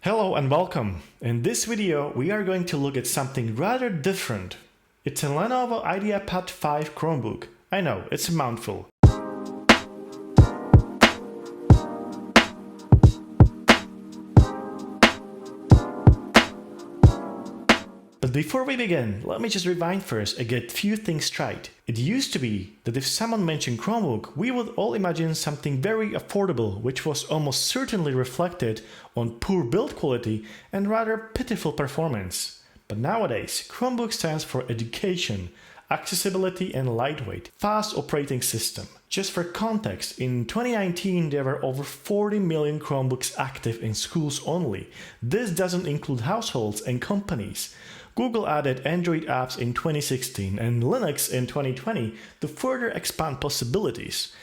Hello and welcome. In this video, we are going to look at something rather different. It's a Lenovo Ideapad 5 Chromebook. I know, it's a mouthful. But before we begin, let me just rewind first and get a few things straight. It used to be that if someone mentioned Chromebook, we would all imagine something very affordable, which was almost certainly reflected on poor build quality and rather pitiful performance. But nowadays, Chromebook stands for education, accessibility and lightweight, fast operating system. Just for context, in 2019 there were over 40 million Chromebooks active in schools only. This doesn't include households and companies. Google added Android apps in 2016 and Linux in 2020 to further expand possibilities.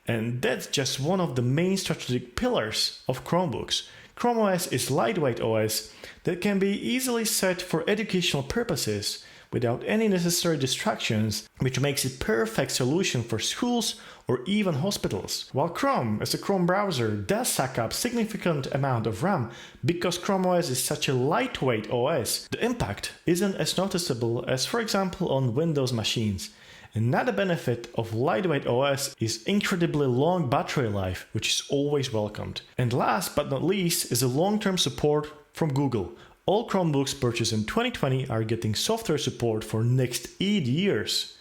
And that's just one of the main strategic pillars of Chromebooks. ChomeOS is lightweight OS that can be easily set for educational purposes without any necessary distractions, which makes it a perfect solution for schools or even hospitals. While Chrome, as a Chrome browser, does suck up significant amount of RAM because ChromeOS is such a lightweight OS, the impact isn't as noticeable as, for example, on Windows machines. Another benefit of lightweight OS is incredibly long battery life, which is always welcomed. And last but not least is a long-term support from Google. All Chromebooks purchased in 2020 are getting software support for next 8 years.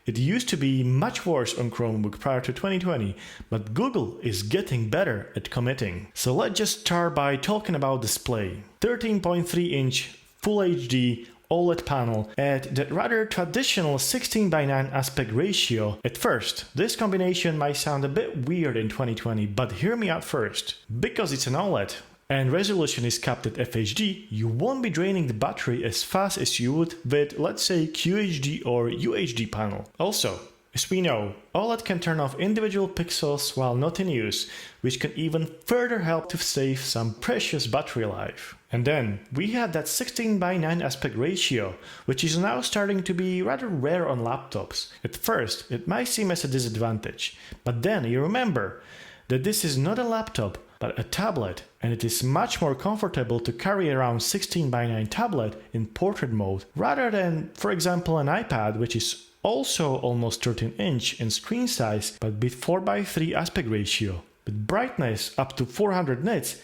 It used to be much worse on Chromebook prior to 2020, but Google is getting better at committing. So let's just start by talking about display. 13.3-inch Full HD OLED panel at that rather traditional 16:9 aspect ratio. At first, this combination might sound a bit weird in 2020, but hear me out first. Because it's an OLED, and resolution is capped at FHD, you won't be draining the battery as fast as you would with, let's say, QHD or UHD panel. Also, as we know, OLED can turn off individual pixels while not in use, which can even further help to save some precious battery life. And then, we had that 16:9 aspect ratio, which is now starting to be rather rare on laptops. At first, it might seem as a disadvantage, but then you remember that this is not a laptop, but a tablet, and it is much more comfortable to carry around 16:9 tablet in portrait mode rather than, for example, an iPad, which is also almost 13-inch in screen size but with 4:3 aspect ratio. With brightness up to 400 nits,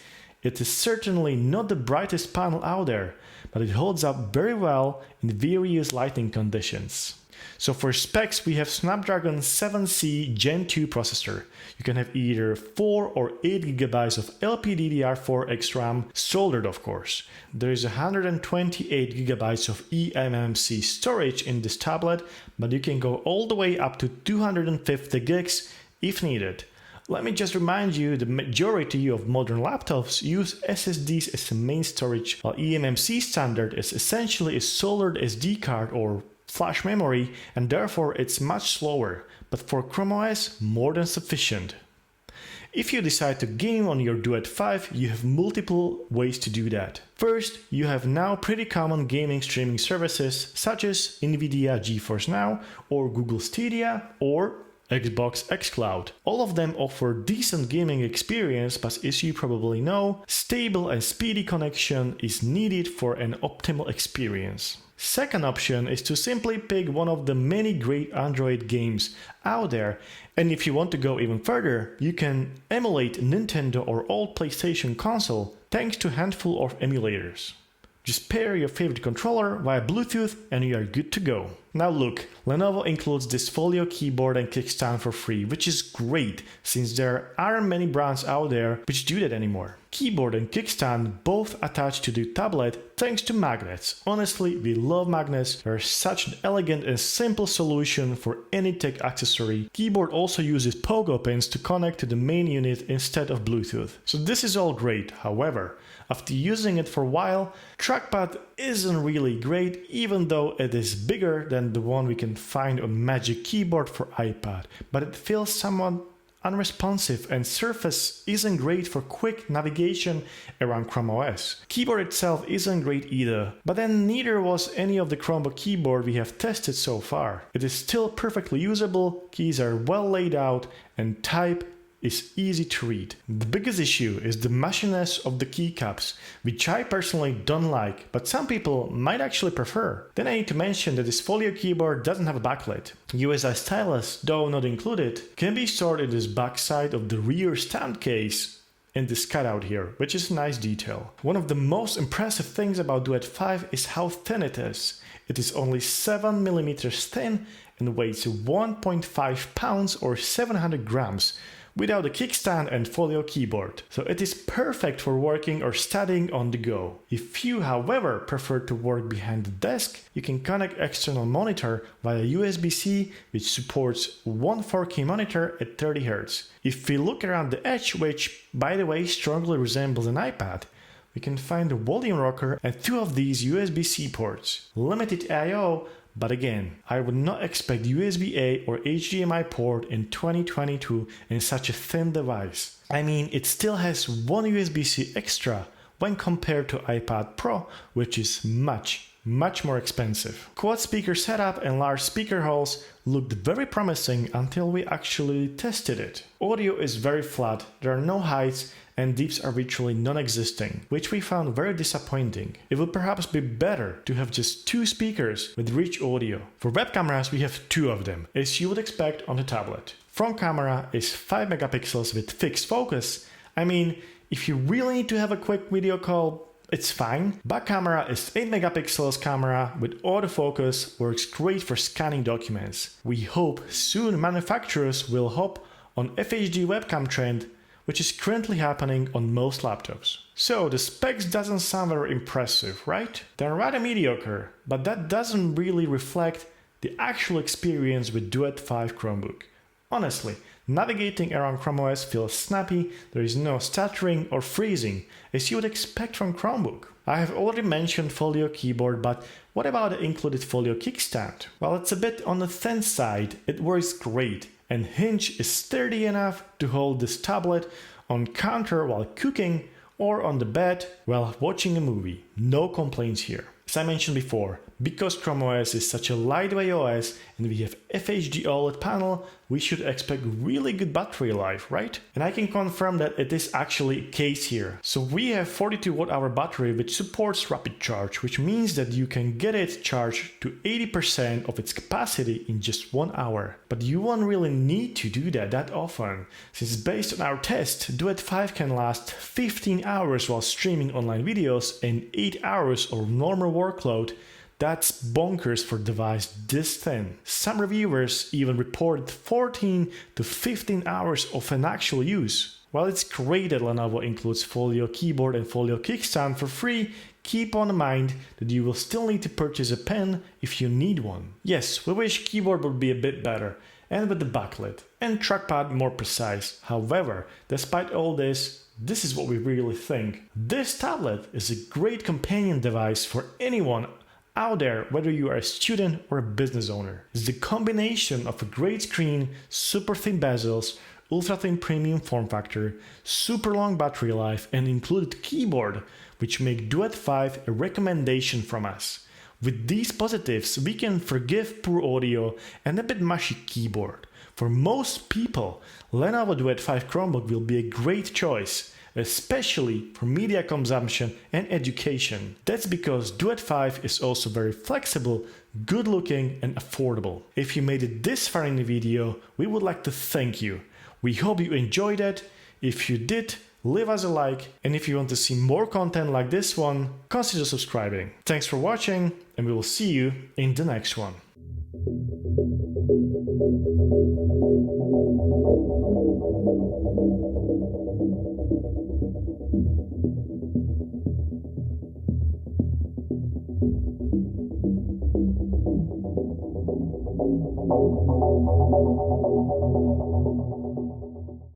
it is certainly not the brightest panel out there, but it holds up very well in various lighting conditions. So for specs, we have Snapdragon 7C Gen 2 processor. You can have either 4 or 8 GB of LPDDR4X RAM, soldered of course. There is 128 GB of eMMC storage in this tablet, but you can go all the way up to 250 gigs if needed. Let me just remind you, the majority of modern laptops use SSDs as the main storage, while eMMC standard is essentially a soldered SD card or flash memory, and therefore it's much slower, but for ChromeOS more than sufficient. If you decide to game on your Duet 5, you have multiple ways to do that. First, you have now pretty common gaming streaming services such as Nvidia GeForce Now or Google Stadia or Xbox xCloud. All of them offer decent gaming experience, but as you probably know, stable and speedy connection is needed for an optimal experience. Second option is to simply pick one of the many great Android games out there, and if you want to go even further, you can emulate Nintendo or old PlayStation console thanks to a handful of emulators. Just pair your favorite controller via Bluetooth and you are good to go. Now look, Lenovo includes this Folio keyboard and kickstand for free, which is great since there aren't many brands out there which do that anymore. Keyboard and kickstand both attach to the tablet thanks to magnets. Honestly, we love magnets. They're such an elegant and simple solution for any tech accessory. Keyboard also uses pogo pins to connect to the main unit instead of Bluetooth. So this is all great. However, after using it for a while, Trackpad isn't really great, even though it is bigger than the one we can find on Magic Keyboard for iPad, but it feels somewhat unresponsive and surface isn't great for quick navigation around ChromeOS. Keyboard itself isn't great either, but then neither was any of the Chromebook keyboard we have tested so far. It is still perfectly usable, keys are well laid out, and type is easy to read. The biggest issue is the meshiness of the keycaps, which I personally don't like, but some people might actually prefer. Then I need to mention that this Folio keyboard doesn't have a backlit. USI stylus, though not included, can be stored in this backside of the rear stand case in this cutout here, which is a nice detail. One of the most impressive things about Duet 5 is how thin it is. It is only 7mm thin and weighs 1.5 pounds or 700 grams without a kickstand and Folio keyboard. So it is perfect for working or studying on the go. If you, however, prefer to work behind the desk, you can connect external monitor via USB-C, which supports one 4K monitor at 30 Hz. If we look around the edge, which by the way strongly resembles an iPad, we can find a volume rocker and two of these USB-C ports. Limited I/O, but again, I would not expect USB-A or HDMI port in 2022 in such a thin device. I mean, it still has one USB-C extra when compared to iPad Pro, which is much more expensive. Quad speaker setup and large speaker holes looked very promising until we actually tested it. Audio is very flat, there are no highs, and deeps are virtually non-existing, which we found very disappointing. It would perhaps be better to have just two speakers with rich audio. For web cameras we have two of them, as you would expect on the tablet. Front camera is 5 megapixels with fixed focus. I mean, if you really need to have a quick video call, it's fine. Back camera is 8 megapixels camera with autofocus, works great for scanning documents. We hope soon manufacturers will hop on FHD webcam trend, which is currently happening on most laptops. So the specs doesn't sound very impressive, right? They're rather mediocre, but that doesn't really reflect the actual experience with Duet 5 Chromebook. Honestly, navigating around ChromeOS feels snappy, there is no stuttering or freezing, as you would expect from Chromebook. I have already mentioned Folio keyboard, but what about the included Folio kickstand? Well, it's a bit on the thin side, it works great, and hinge is sturdy enough to hold this tablet on counter while cooking or on the bed while watching a movie. No complaints here. As I mentioned before, because ChromeOS is such a lightweight OS and we have FHD OLED panel, we should expect really good battery life, right? And I can confirm that it is actually a case here. So we have 42 Wh battery which supports rapid charge, which means that you can get it charged to 80% of its capacity in just 1 hour. But you won't really need to do that often, since based on our test, Duet 5 can last 15 hours while streaming online videos and 8 hours of normal workload. That's bonkers for a device this thin. Some reviewers even reported 14 to 15 hours of an actual use. While it's great that Lenovo includes Folio keyboard and Folio kickstand for free, keep on mind that you will still need to purchase a pen if you need one. Yes, we wish keyboard would be a bit better, and with the backlit, and trackpad more precise. However, despite all this is what we really think. This tablet is a great companion device for anyone out there, whether you are a student or a business owner. It's the combination of a great screen, super thin bezels, ultra thin premium form factor, super long battery life, and included keyboard, which make Duet 5 a recommendation from us. With these positives, we can forgive poor audio and a bit mushy keyboard. For most people, Lenovo Duet 5 Chromebook will be a great choice, especially for media consumption and education. That's because Duet 5 is also very flexible, good looking and affordable. If you made it this far in the video, we would like to thank you. We hope you enjoyed it. If you did, leave us a like, and if you want to see more content like this one, consider subscribing. Thanks for watching, and we will see you in the next one.